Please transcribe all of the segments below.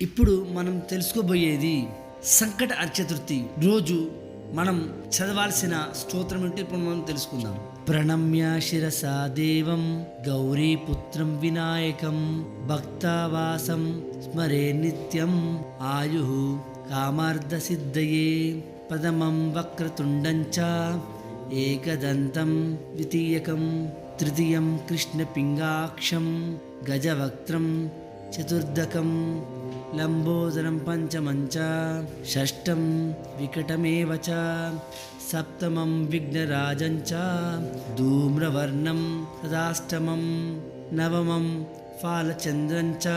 ఇప్పుడు మనం తెలుసుకోబోయేది సంకట చతుర్థి రోజు మనం చదవాల్సిన స్తోత్రం ఏంటి ఇప్పుడు మనం తెలుసుకుందాం. ప్రణమ్య శిరసా దేవం గౌరీపుత్రం వినాయకం భక్తావాసం స్మరే నిత్యం ఆయు కామార్థ సిద్ధయే పదమం వక్రతుండం చ ఏకదంతం ద్వితీయకం తృతీయం కృష్ణపింగాక్షం గజవక్త్రం చతుర్దకం లంబోదరం పంచమం చ షష్టం వికటమేవ చ సప్తమం విఘ్నరాజం చ ధూమ్రవర్ణం తదాష్టమం నవమం ఫాలచంద్రం చ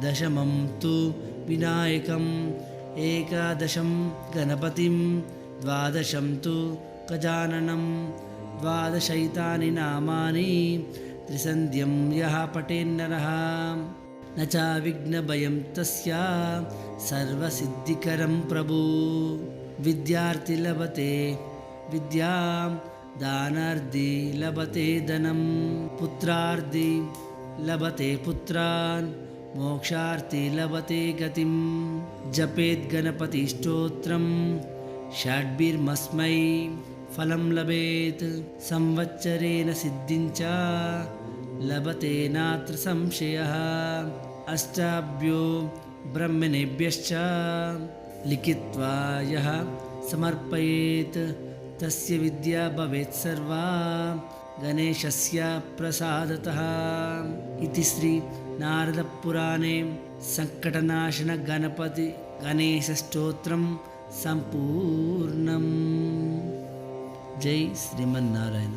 దశమం తు వినాయకం ఏకాదశం గణపతిం ద్వాదశం తు గజాననం ద్వాదశైతాని నామాని త్రిసంధ్యం యః పఠేన్నరః న చ విఘ్నభయం తస్య సర్వసిద్ధికరం ప్రభు. విద్యార్థి లభతే విద్యాం దానార్థి లభతే ధనం పుత్రార్థి లభతే పుత్రాన్ మోక్షార్థి లభతే గతిం. జపేద్ గణపతి స్తోత్రం షడ్భిర్మస్మై ఫలం లభేత్ సంవత్సరేణ సిద్ధించ లభతే నాత్ర సంశయః. అష్టాభ్యో బ్రహ్మణేభ్యశ్చ లిఖిత్వా యః సమర్పయేత్ తస్య విద్యా భవేత్ సర్వా గణేశస్య ప్రసాదతః. ఇతి శ్రీ నారద పురాణే సంకటనాశన గణపతి గణేశ స్తోత్రం సంపూర్ణం. జై శ్రీమన్నారాయణ.